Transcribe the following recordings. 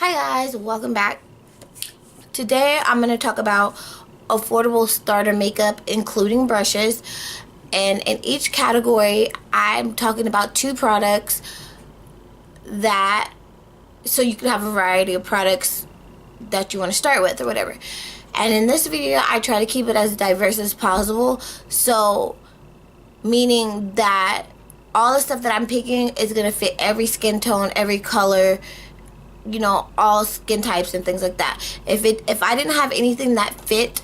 Hi guys, welcome back. Today I'm going to talk about affordable starter makeup including brushes, and in each category I'm talking about two products that so you can have a variety of products that you want to start with or whatever. And in this video I try to keep it as diverse as possible, so meaning that all the stuff that I'm picking is going to fit every skin tone, every color, you know, all skin types and things like that. If I didn't have anything that fit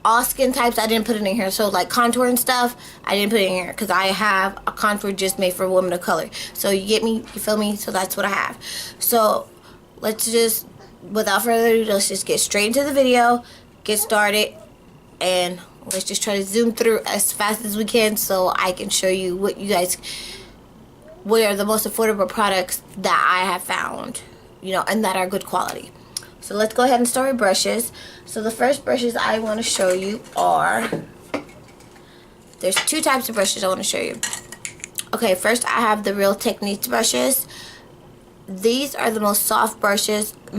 all skin types, I didn't put it in here. So like contour and stuff, I didn't put it in here because I have a contour just made for women of color. So you get me, you feel me? So that's what I have. So let's just, without further ado, let's just get straight into the video, get started, and let's just try to zoom through as fast as we can so I can show you what are the most affordable products that I have found, you know, and that are good quality. So let's go ahead and start with brushes. So the first brushes I want to show you are, there's two types of brushes I want to show you. Okay, first I have the Real Techniques brushes. These are the most soft brushes, they're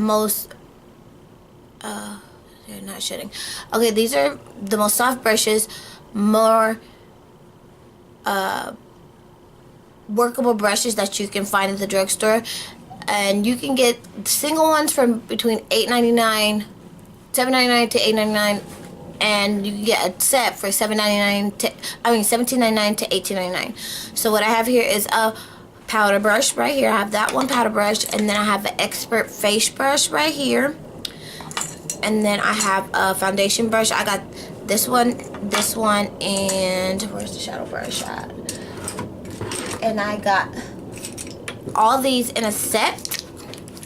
not shitting. Okay, these are the most soft brushes, more workable brushes that you can find at the drugstore, and you can get single ones from between $7.99 to $8.99, and you can get a set for $17.99 to $18.99. So what I have here is a powder brush right here. I have that one powder brush, and then I have an Expert face brush right here, and then I have a foundation brush. I got this one, and where's the shadow brush at? And I got all these in a set.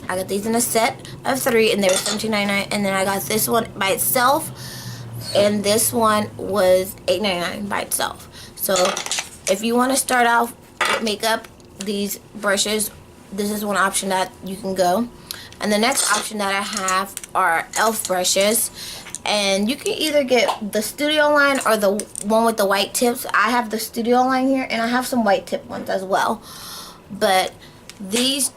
I got these in a set of 3, and they were $17.99. And then I got this one by itself, and this one was $8.99 by itself. So if you want to start off with makeup, these brushes, this is one option that you can go. And the next option that I have are e.l.f. brushes. And you can either get the studio line or the one with the white tips. I have the studio line here, and I have some white tip ones as well. But these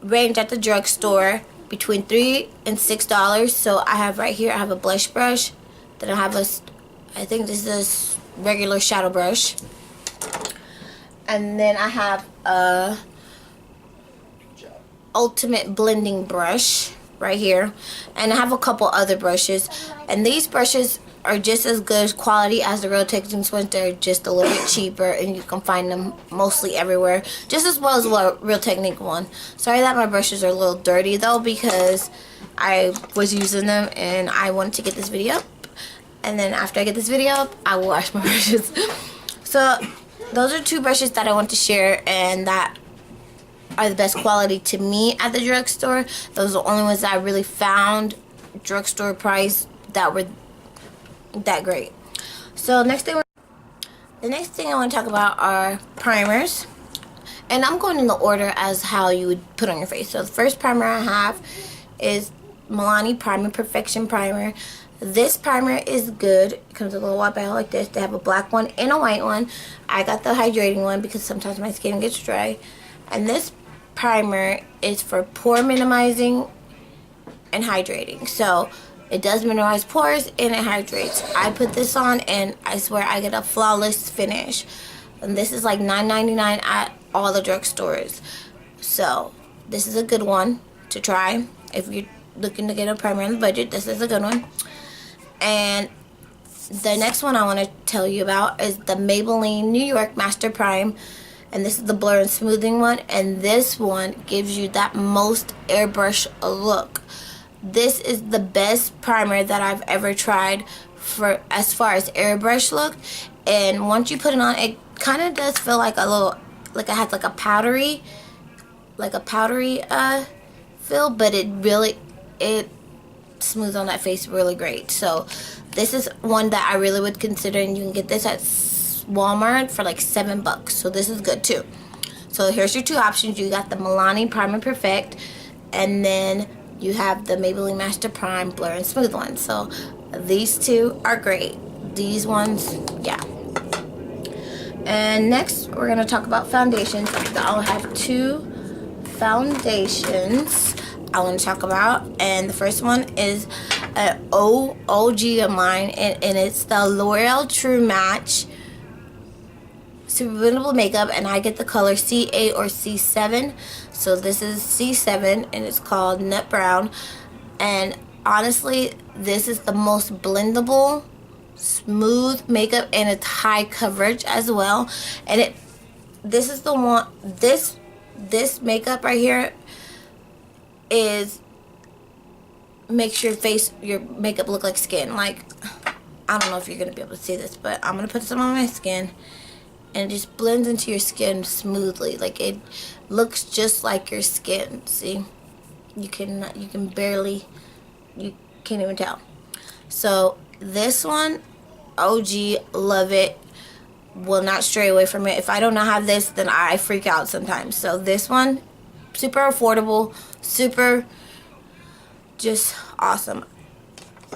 range at the drugstore between $3 and $6. So I have right here, I have a blush brush. Then I have I think this is a regular shadow brush. And then I have a ultimate blending brush right here, and I have a couple other brushes, and these brushes are just as good quality as the Real Techniques ones. They're just a little bit cheaper, and you can find them mostly everywhere, just as well as a Real Technique one. Sorry that my brushes are a little dirty though, because I was using them and I wanted to get this video up, and then after I get this video up I will wash my brushes. So those are two brushes that I want to share, and that are the best quality to me at the drugstore. Those are the only ones that I really found drugstore price that were that great. So the next thing I want to talk about are primers, and I'm going in the order as how you would put on your face. So the first primer I have is Milani Primer Perfection Primer. This primer is good. It comes in a little white bottle like this. They have a black one and a white one. I got the hydrating one because sometimes my skin gets dry. And this primer is for pore minimizing and hydrating. So it does minimize pores and it hydrates. I put this on and I swear I get a flawless finish. And this is like $9.99 at all the drugstores. So this is a good one to try if you're looking to get a primer on the budget. This is a good one. And the next one I want to tell you about is the Maybelline New York Master Prime. And this is the blur and smoothing one, and this one gives you that most airbrush look. This is the best primer that I've ever tried for as far as airbrush look. And once you put it on, it kind of does feel like a little, like it has like a powdery feel, but it smooths on that face really great. So this is one that I really would consider, and you can get this at Walmart for like $7. So this is good too. So here's your two options. You got the Milani Primer Perfect, and then you have the Maybelline Master Prime Blur and Smooth one. So these two are great. These ones, yeah. And next we're going to talk about foundations. I'll have two foundations I want to talk about, and the first one is an OG of mine, and it's the L'Oreal True Match Super Blendable Makeup, and I get the color C8 or C7. So this is C7, and it's called Nut Brown. And honestly, this is the most blendable, smooth makeup, and it's high coverage as well. And this is the one. This makeup right here makes your makeup look like skin. Like, I don't know if you're gonna be able to see this, but I'm gonna put some on my skin, and it just blends into your skin smoothly. Like, it looks just like your skin. See, you can't even tell. So this one, OG, love it, will not stray away from it. If I do not have this, then I freak out sometimes. So this one, super affordable, super just awesome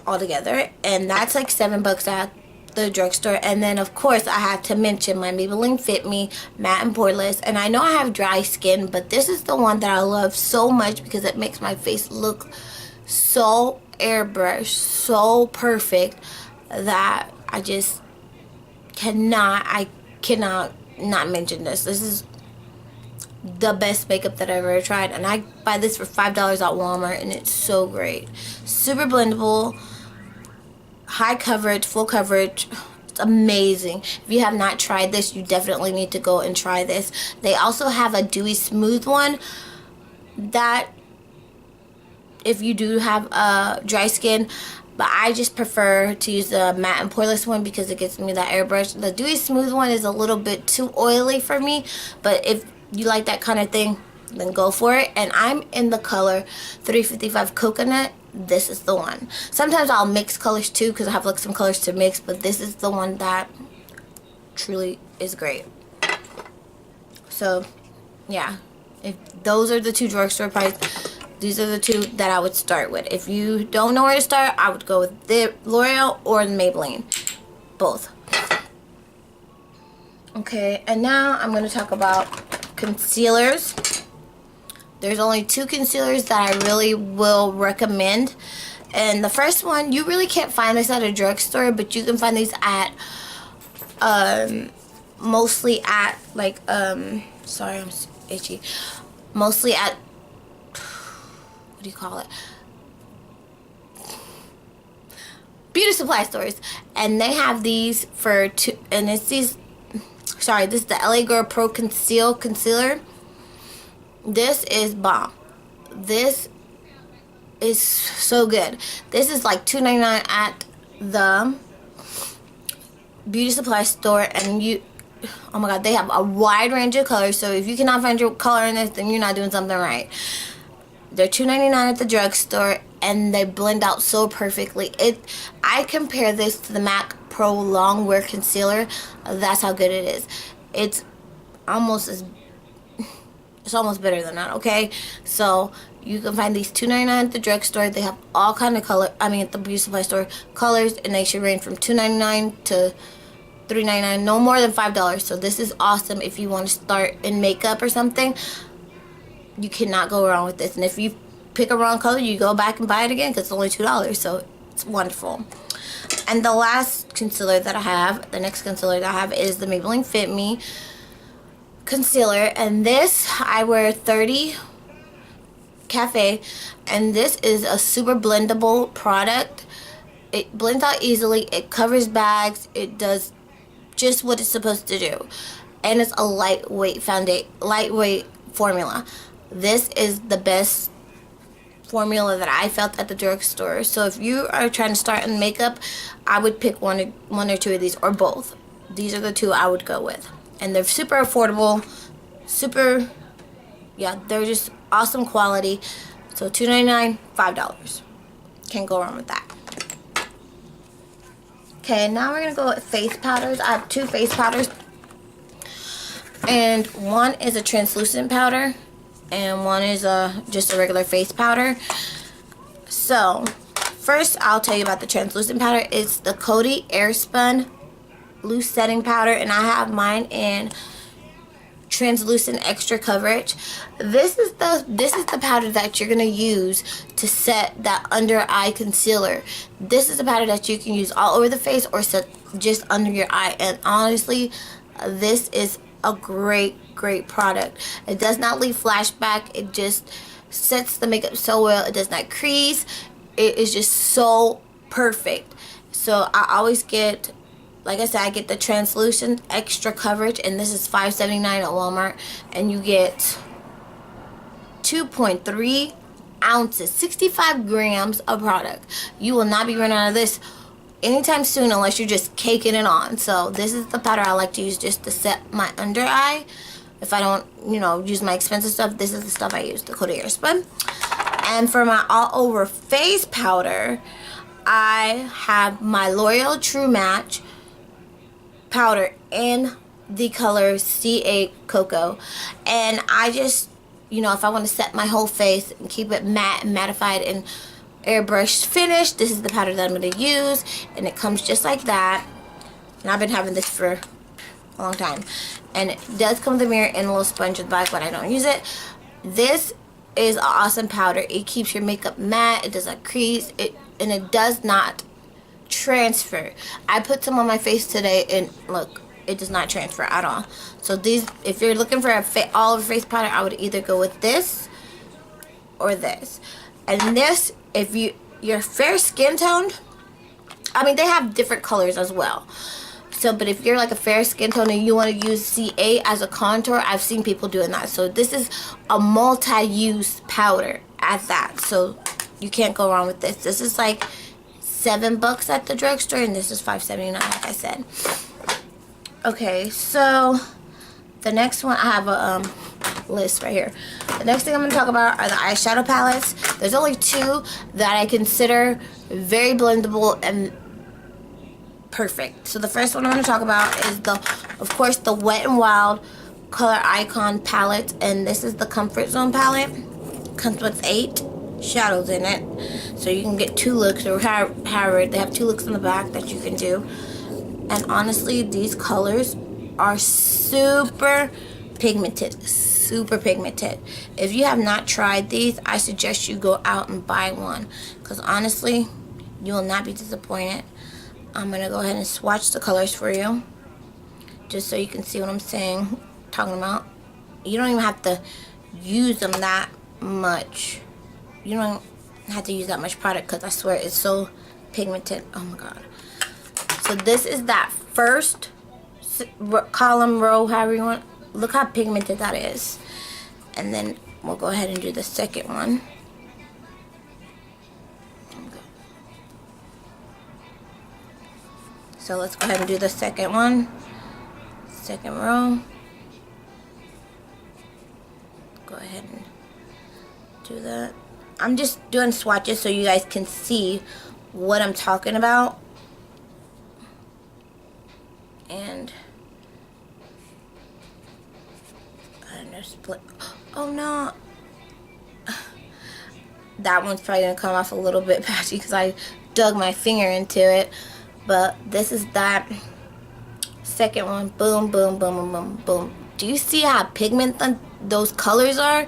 altogether, and that's like $7 at the drugstore. And then of course I have to mention my Maybelline Fit Me Matte and Poreless. And I know I have dry skin, but this is the one that I love so much because it makes my face look so airbrushed, so perfect, that I just cannot not mention this. This is the best makeup that I've ever tried, and I buy this for $5 at Walmart, and it's so great. Super blendable, high coverage, full coverage. It's amazing. If you have not tried this, you definitely need to go and try this. They also have a dewy smooth one that if you do have dry skin, but I just prefer to use the matte and poreless one because it gives me that airbrush. The dewy smooth one is a little bit too oily for me, but if you like that kind of thing, then go for it. And I'm in the color 355 Coconut. This is the one. Sometimes I'll mix colors too because I have like some colors to mix, but this is the one that truly is great. So yeah, if those are the two drugstore price, these are the two that I would start with. If you don't know where to start, I would go with the L'Oreal or the Maybelline, both. Okay, and now I'm going to talk about concealers. There's only two concealers that I really will recommend. And the first one, you really can't find this at a drugstore, but you can find these at mostly at like sorry, I'm itchy. Mostly at, what do you call it? Beauty supply stores. And they have these for two, and it's these, sorry, this is the LA Girl Pro Conceal Concealer. This is bomb. This is so good. This is like $2.99 at the beauty supply store, and you, oh my god, they have a wide range of colors. So if you cannot find your color in this, then you're not doing something right. They're $2.99 at the drugstore, and they blend out so perfectly. I compare this to the MAC Pro Long Wear Concealer. That's how good it is. It's almost better than that, okay? So you can find these $2.99 at the drugstore. They have all kind of color, at the beauty supply store, colors, and they should range from $2.99 to $3.99, no more than $5. So this is awesome if you want to start in makeup or something. You cannot go wrong with this. And if you pick a wrong color, you go back and buy it again because it's only $2. So it's wonderful. And the last concealer that I have, the next concealer that I have, is the Maybelline Fit Me Concealer. And this, I wear 30 Cafe. And this is a super blendable product. It blends out easily. It covers bags. It does just what it's supposed to do. And it's a lightweight formula. This is the best formula that I felt at the drugstore. So if you are trying to start in makeup, I would pick one or two of these, or both. These are the two I would go with. And they're super affordable, they're just awesome quality. So $2.99, $5. Can't go wrong with that. Okay, now we're gonna go with face powders. I have two face powders, and one is a translucent powder, and one is just a regular face powder. So first I'll tell you about the translucent powder. It's the Coty Airspun loose setting powder, and I have mine in translucent extra coverage. This is the powder that you're gonna use to set that under eye concealer. This is the powder that you can use all over the face or set just under your eye. And honestly, this is a great product. It does not leave flashback. It just sets the makeup so well. It does not crease. It is just so perfect. So I always get, like I said, I get the translucent extra coverage, and this is $5.79 at Walmart, and you get 2.3 ounces, 65 grams of product. You will not be running out of this anytime soon unless you're just caking it on. So this is the powder I like to use just to set my under eye. If I don't, you know, use my expensive stuff, this is the stuff I use, the Coty Airspun. And for my all over face powder, I have my L'Oreal True Match powder in the color C8 Cocoa. And I just, you know, if I want to set my whole face and keep it matte and mattified and airbrush finish, this is the powder that I'm going to use. And it comes just like that. And I've been having this for a long time. And it does come with a mirror and a little sponge at the back, but I don't use it. This is an awesome powder. It keeps your makeup matte. It does not crease. And it does not transfer. I put some on my face today, and look, it does not transfer at all. So these, if you're looking for a all over face powder, I would either go with this or this. And this, if you're fair skin toned, I mean, they have different colors as well. So, but if you're like a fair skin tone and you want to use C8 as a contour, I've seen people doing that. So this is a multi-use powder at that. So you can't go wrong with this. This is like $7 at the drugstore, and this is $5.79, like I said. Okay, so the next one, I have a list right here. The next thing I'm going to talk about are the eyeshadow palettes. There's only two that I consider very blendable and perfect. So the first one I'm going to talk about is of course, the Wet n Wild Color Icon palette, and this is the Comfort Zone palette. Comes with 8 shadows in it, so you can get 2 looks, or however, they have 2 looks in the back that you can do. And honestly, these colors are super pigmented. If you have not tried these, I suggest you go out and buy one, because honestly, you will not be disappointed. I'm gonna go ahead and swatch the colors for you, just so you can see what I'm talking about. You don't even have to use them that much. You don't have to use that much product, because I swear it's so pigmented. Oh my god. So this is that first column, row, however you want. Look how pigmented that is. And then we'll go ahead and do the second one. So let's go ahead and do the second one. Second row. Go ahead and do that. I'm just doing swatches so you guys can see what I'm talking about. And I don't know, split. Oh no. That one's probably gonna come off a little bit patchy because I dug my finger into it. But this is that second one. Boom, boom, boom, boom, boom, boom. Do you see how pigmented those colors are?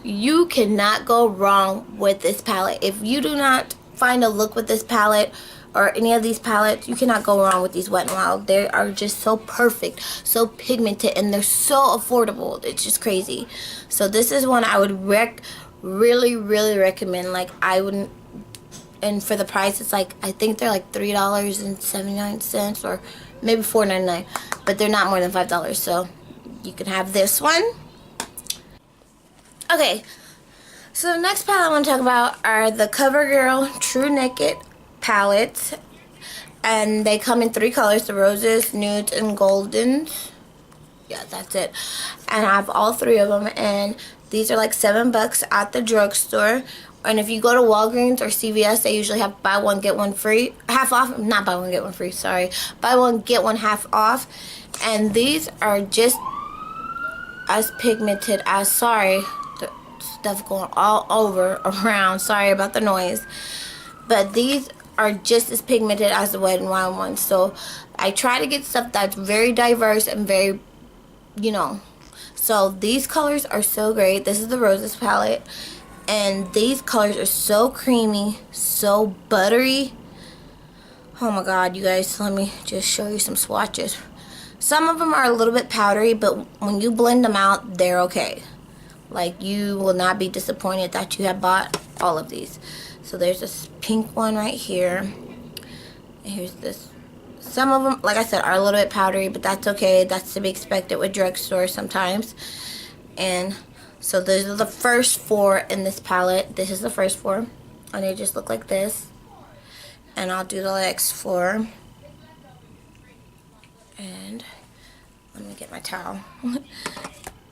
You cannot go wrong with this palette. If you do not find a look with this palette or any of these palettes, you cannot go wrong with these Wet n Wild. They are just so perfect, so pigmented, and they're so affordable. It's just crazy. So this is one I would really recommend. Like, I wouldn't. And for the price, it's like, I think they're like $3.79 or maybe $4.99, but they're not more than $5. So you can have this one. Okay, so the next palette I want to talk about are the Covergirl truNaked palettes, and they come in 3 colors: the roses, nudes, and goldens. Yeah, that's it. And I have all 3 of them, and these are like $7 at the drugstore. And if you go to Walgreens or CVS, they usually have buy one get one free, half off. Not buy one get one free, sorry. Buy one get one half off. And these are just as pigmented as, sorry, the stuff going all over around. Sorry about the noise. But these are just as pigmented as the Wet n Wild ones. So I try to get stuff that's very diverse and very, you know, So these colors are so great. This is the Roses palette. And these colors are so creamy, so buttery. Oh my god, you guys, let me just show you some swatches. Some of them are a little bit powdery, but when you blend them out, they're okay. Like, you will not be disappointed that you have bought all of these. So there's this pink one right here. And here's this. Some of them, like I said, are a little bit powdery, but that's okay. That's to be expected with drugstores sometimes. And so those are the first 4 in this palette. This is the first 4. And they just look like this. And I'll do the next 4. And let me get my towel.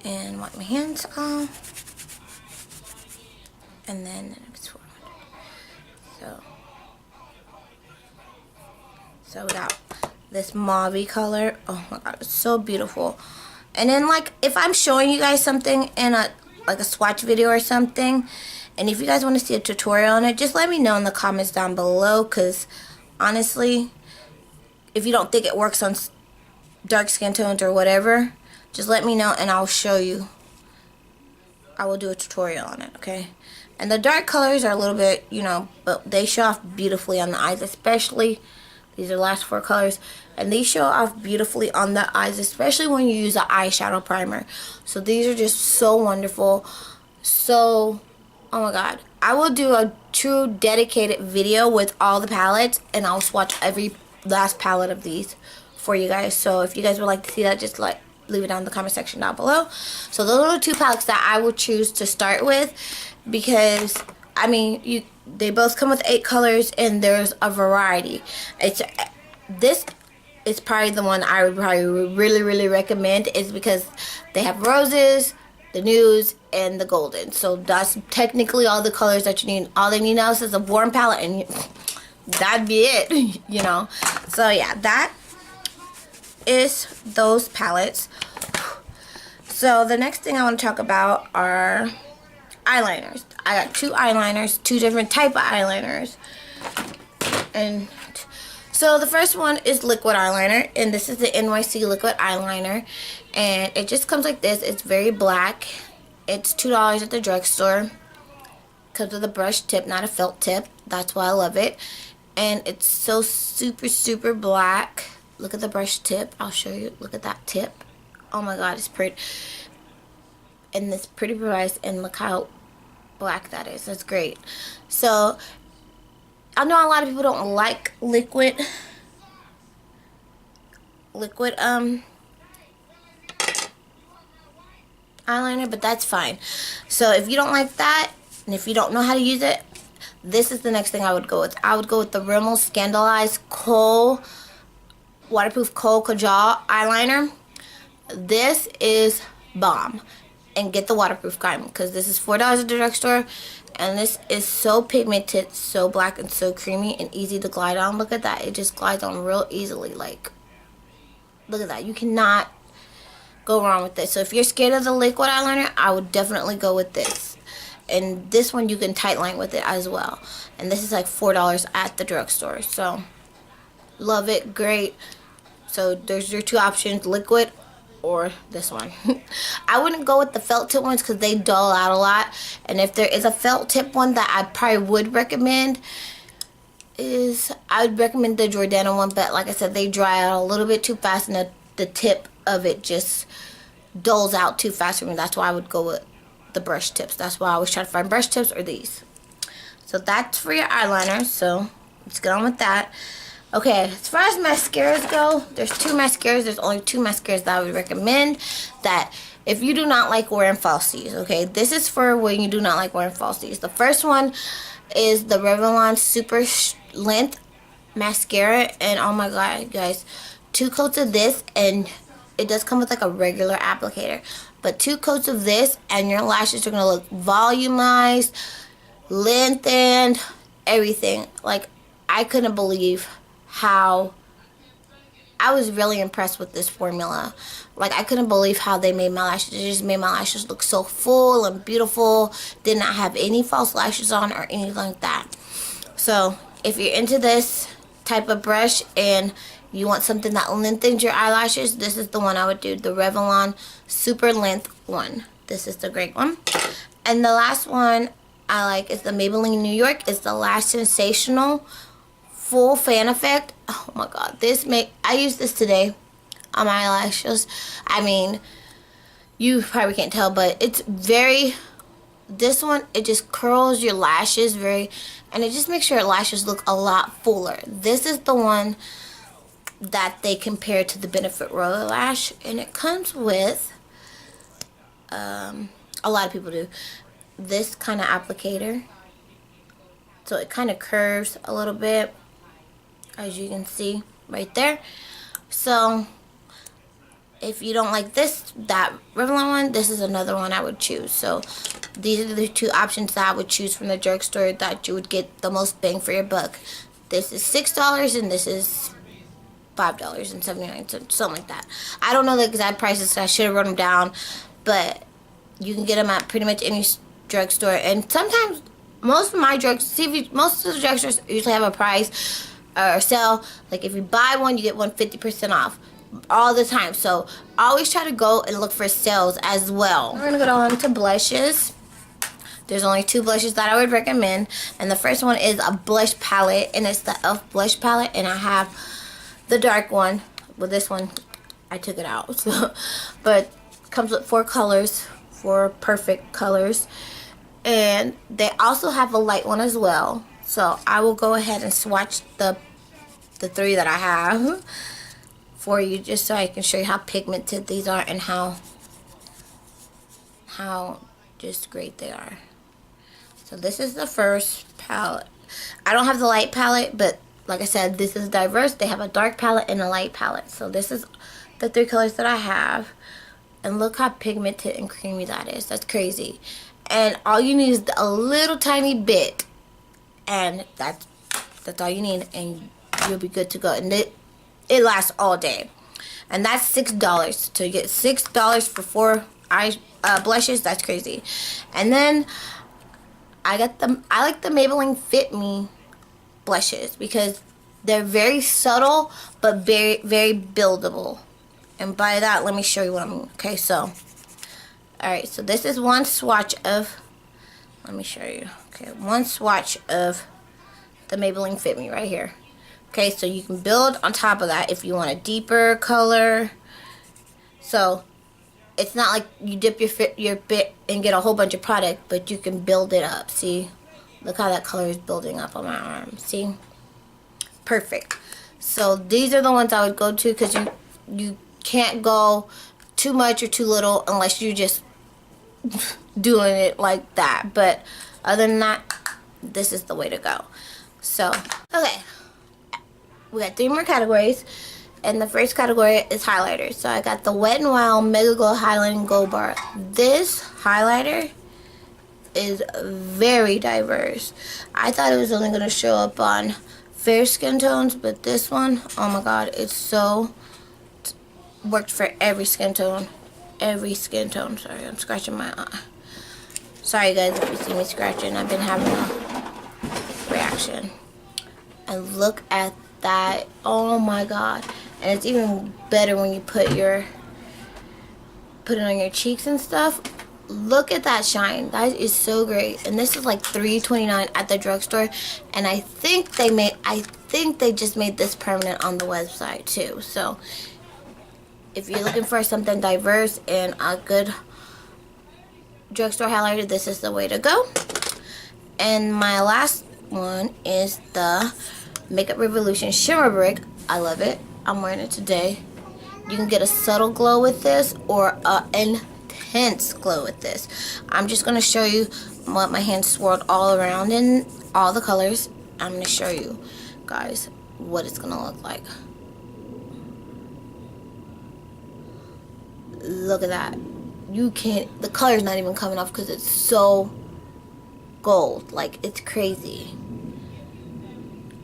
And wipe my hands off. And then the next 4. So we got this mauve color. Oh my god, it's so beautiful. And then, like, if I'm showing you guys something in a swatch video or something, and if you guys want to see a tutorial on it, just let me know in the comments down below, because honestly, if you don't think it works on dark skin tones or whatever, just let me know and I'll show you. I will do a tutorial on it, okay? And the dark colors are a little bit, you know, but they show off beautifully on the eyes, especially. These are the last 4 colors. And these show off beautifully on the eyes, especially when you use an eyeshadow primer. So these are just so wonderful. So, oh my god. I will do a true dedicated video with all the palettes, and I'll swatch every last palette of these for you guys. So if you guys would like to see that, just leave it down in the comment section down below. So those are the 2 palettes that I would choose to start with, because I mean, they both come with 8 colors, and there's a variety. This is probably the one I would probably really recommend, is because they have roses, the nudes, and the golden. So that's technically all the colors that you need. All they need now is a warm palette, and that'd be it, you know. So yeah, that is those palettes. So the next thing I want to talk about are eyeliners. I got 2 eyeliners, 2 different type of eyeliners. And so the first one is liquid eyeliner, and this is the NYC Liquid Eyeliner, and it just comes like this. It's very black. It's $2 at the drugstore. Comes with a brush tip, not a felt tip. That's why I love it. And it's so super black. Look at the brush tip. I'll show you. Look at that tip. Oh my god, it's pretty. And it's pretty precise, and look how black that is. That's great. So I know a lot of people don't like liquid eyeliner, but that's fine. So if you don't like that, and if you don't know how to use it, this is the next thing I would go with. I would go with the Rimmel Scandalized Kohl Waterproof Kohl Kajal Eyeliner. This is bomb. And get the waterproof kind, because this is $4 at the drugstore, and this is so pigmented, so black, and so creamy, and easy to glide on. Look at that. It just glides on real easily. Like, look at that. You cannot go wrong with this. So if you're scared of the liquid eyeliner, I would definitely go with this. And this one you can tight line with it as well. And this is like $4 at the drugstore. So love it. Great. So there's your 2 options, liquid or this one. I wouldn't go with the felt tip ones because they dull out a lot. And if there is a felt tip one that I probably would recommend, I would recommend the Jordana one. But like I said, they dry out a little bit too fast, and the tip of it just dulls out too fast for me. That's why I would go with the brush tips. That's why I always try to find brush tips or these. So that's for your eyeliner. So let's get on with that. Okay, as far as mascaras go, there's 2 mascaras. There's only 2 mascaras that I would recommend, that if you do not like wearing falsies, okay? This is for when you do not like wearing falsies. The first one is the Revlon SuperLength mascara, and oh my god, you guys, 2 coats of this, and it does come with like a regular applicator, but 2 coats of this, and your lashes are going to look volumized, lengthened, everything. Like, I couldn't believe how I was really impressed with this formula. Like, I couldn't believe how they made my lashes. It just made my lashes look so full and beautiful. Did not have any false lashes on or anything like that. So if you're into this type of brush and you want something that lengthens your eyelashes, this is the one I would do. The Revlon SuperLength one. This is the great one. And the last one I like is the Maybelline New York. It's the Lash Sensational Full Fan Effect. Oh my god. I used this today on my eyelashes. I mean, you probably can't tell, but it's very... This one, it just curls your lashes and it just makes your lashes look a lot fuller. This is the one that they compare to the Benefit Royal Lash, and it comes with, a lot of people do, this kind of applicator. So it kind of curves a little bit, as you can see right there. So if you don't like that Revlon one, this is another one I would choose. So these are the two options that I would choose from the drugstore that you would get the most bang for your buck. This is $6 and this is $5.79, something like that. I don't know the exact prices, so I should have wrote them down, but you can get them at pretty much any drugstore. And sometimes most of the drugstores usually have a price or sale. Like if you buy one, you get one 50% off all the time. So always try to go and look for sales as well. We're gonna go on to blushes. There's only two blushes that I would recommend, and the first one is a blush palette, and it's the e.l.f. blush palette, and I have the dark one. Well, this one I took it out, so, but it comes with 4 colors, 4 perfect colors, and they also have a light one as well. So I will go ahead and swatch the 3 that I have for you, just so I can show you how pigmented these are and how just great they are. So this is the first palette. I don't have the light palette, but like I said, this is diverse. They have a dark palette and a light palette. So this is the 3 colors that I have. And look how pigmented and creamy that is. That's crazy. And all you need is a little tiny bit. And that's all you need. And you'll be good to go. And it lasts all day. And that's $6. To get $6 for 4 blushes, that's crazy. And then I like the Maybelline Fit Me blushes because they're very subtle but very, very buildable. And by that, let me show you what I mean. Okay, so alright, so this is one swatch of, let me show you. Okay, one swatch of the Maybelline Fit Me right here. Okay, so you can build on top of that if you want a deeper color. So it's not like you dip your bit and get a whole bunch of product, but you can build it up. See? Look how that color is building up on my arm. See? Perfect. So these are the ones I would go to because you can't go too much or too little unless you're just doing it like that. But other than that, this is the way to go. So, okay. We got 3 more categories. And the first category is highlighters. So I got the Wet n Wild Megaglo Highlighting Gold Bar. This highlighter is very diverse. I thought it was only going to show up on fair skin tones, but this one, oh my god, it's so worked for every skin tone. Every skin tone. Sorry, I'm scratching my eye. Sorry guys if you see me scratching. I've been having a reaction. And look at that. Oh my god. And it's even better when you put it on your cheeks and stuff. Look at that shine. That is so great. And this is like $3.29 at the drugstore. And I think they just made this permanent on the website too. So if you're looking for something diverse and a good drugstore highlighter, this is the way to go. And my last one is the Makeup Revolution Shimmer Brick. I love it. I'm wearing it today. You can get a subtle glow with this or an intense glow with this. I'm just going to show you what my hands swirled all around in all the colors. I'm going to show you guys what it's going to look like. Look at that. You can't, the color's not even coming off because it's so gold. Like, it's crazy.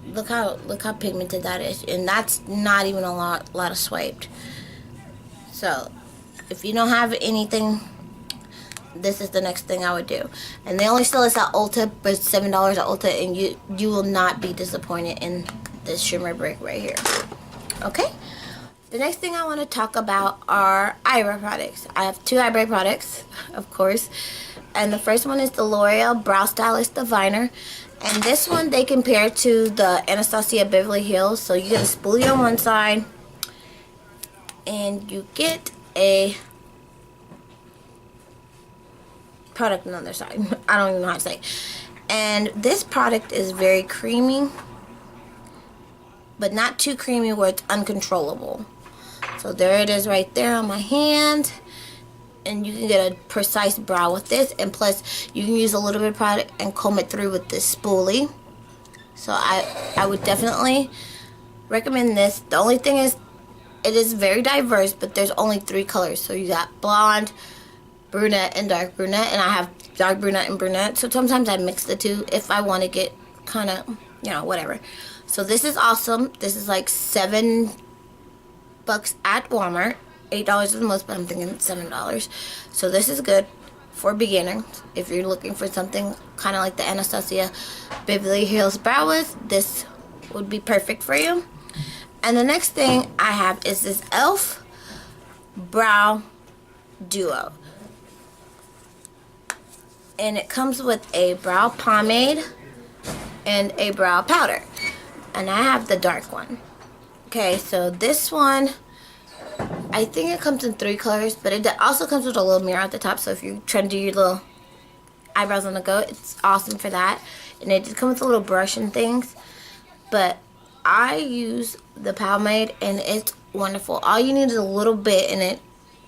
Look how pigmented that is, and that's not even a lot of swiped. So if you don't have anything, this is the next thing I would do. And they only sell this at Ulta, but it's $7 at Ulta, and you will not be disappointed in this shimmer brick right here. Okay? The next thing I want to talk about are eyebrow products. I have 2 eyebrow products, of course. And the first one is the L'Oreal Brow Stylist Diviner. And this one they compare to the Anastasia Beverly Hills. So you get a spoolie on one side, and you get a product on the other side. I don't even know how to say. And this product is very creamy, but not too creamy where it's uncontrollable. So there it is right there on my hand. And you can get a precise brow with this. And plus, you can use a little bit of product and comb it through with this spoolie. So I would definitely recommend this. The only thing is, it is very diverse, but there's only 3 colors. So you got blonde, brunette, and dark brunette. And I have dark brunette and brunette. So sometimes I mix the 2 if I want to get kind of, you know, whatever. So this is awesome. This is like $7 at Walmart. $8 is the most, but I'm thinking it's $7. So this is good for beginners. If you're looking for something kind of like the Anastasia Beverly Hills brow with, this would be perfect for you. And the next thing I have is this e.l.f. Brow Duo. And it comes with a brow pomade and a brow powder. And I have the dark one. Okay, so this one, I think it comes in 3 colors, but it also comes with a little mirror at the top. So if you're trying to do your little eyebrows on the go, it's awesome for that. And it just comes with a little brush and things. But I use the pomade, and it's wonderful. All you need is a little bit, and it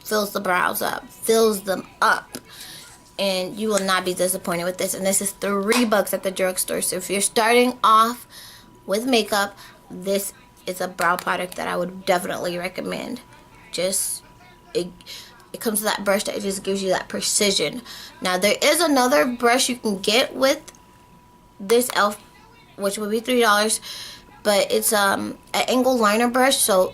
fills the brows up, fills them up. And you will not be disappointed with this. And this is $3 at the drugstore. So if you're starting off with makeup, this is a brow product that I would definitely recommend. Just, it comes with that brush that just gives you that precision. Now, there is another brush you can get with this e.l.f., which would be $3. But it's an angle liner brush. So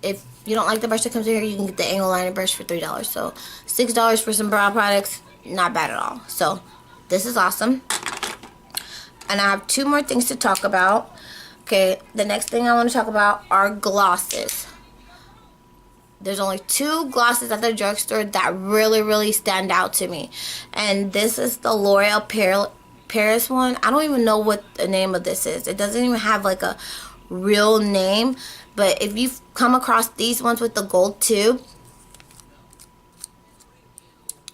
if you don't like the brush that comes in here, you can get the angle liner brush for $3. So $6 for some brow products, not bad at all. So this is awesome. And I have 2 more things to talk about. Okay, the next thing I want to talk about are glosses. There's only 2 glosses at the drugstore that really stand out to me. And this is the L'Oreal Paris one. I don't even know what the name of this is. It doesn't even have like a real name. But if you've come across these ones with the gold tube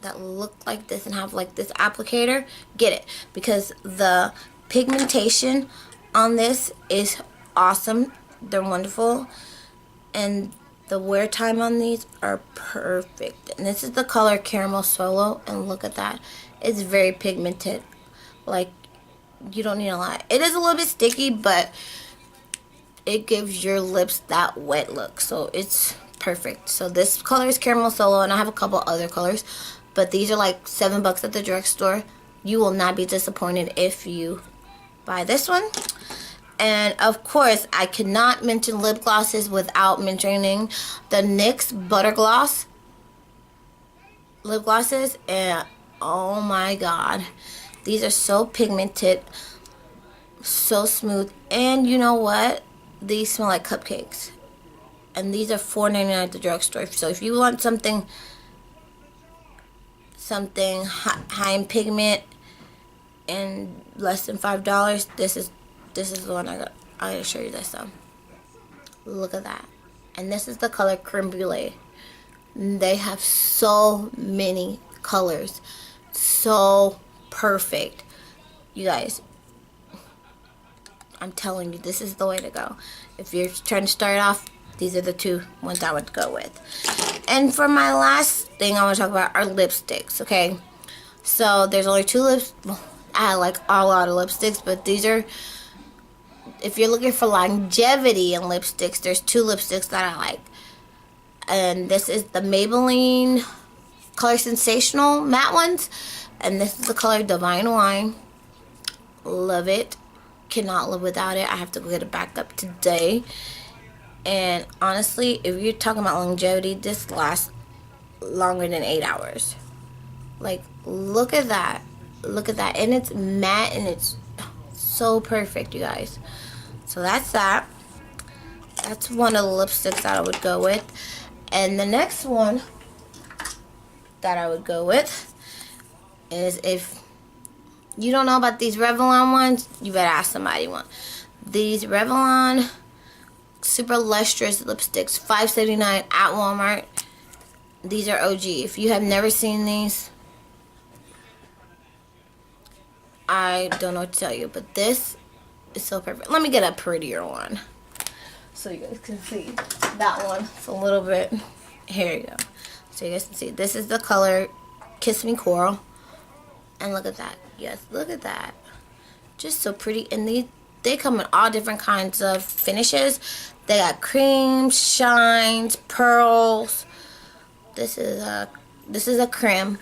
that look like this and have like this applicator, get it. Because the pigmentation on this is awesome. They're wonderful. And the wear time on these are perfect. And this is the color Caramel Solo. And look at that. It's very pigmented. Like, you don't need a lot. It is a little bit sticky, but it gives your lips that wet look. So it's perfect. So this color is Caramel Solo. And I have a couple other colors. But these are like $7 at the drugstore. You will not be disappointed if you buy this one. And of course, I cannot mention lip glosses without mentioning the NYX Butter Gloss lip glosses. And oh my god, these are so pigmented, so smooth. And you know what? These smell like cupcakes. And these are $4.99 at the drugstore. So if you want something high in pigment and less than $5, this is the one I got. I gotta show you this though. Look at that. And this is the color Creme Brulee. They have so many colors. So perfect. You guys, I'm telling you, this is the way to go. If you're trying to start off, these are the 2 ones I would go with. And for my last thing I want to talk about are lipsticks, okay? So there's only 2 lips. Well, I like a lot of lipsticks, but these are, if you're looking for longevity in lipsticks, there's 2 lipsticks that I like. And this is the Maybelline color Sensational matte ones. And this is the color Divine Wine. Love it. Cannot live without it. I have to go get it back up today. And honestly, if you're talking about longevity, this lasts longer than 8 hours. Like, look at that. Look at that. And it's matte and it's so perfect, you guys. So that's that. That's one of the lipsticks that I would go with. And the next one that I would go with is, if you don't know about these Revlon ones, you better ask somebody one. These Revlon Super Lustrous lipsticks, $5.79 at Walmart. These are OG. If you have never seen these, I don't know what to tell you, but this is so perfect. Let me get a prettier one so you guys can see that one. It's a little bit, here you go. So you guys can see, this is the color Kiss Me Coral. And look at that. Yes, look at that. Just so pretty. And they come in all different kinds of finishes. They got creams, shines, pearls. This is a creme.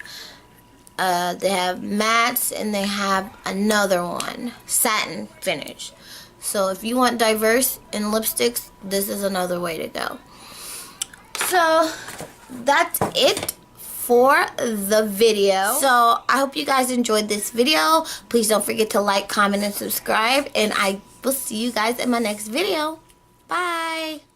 They have mattes, and they have another one, satin finish. So if you want diverse in lipsticks, this is another way to go. So that's it for the video. So I hope you guys enjoyed this video. Please don't forget to like, comment, and subscribe. And I will see you guys in my next video. Bye.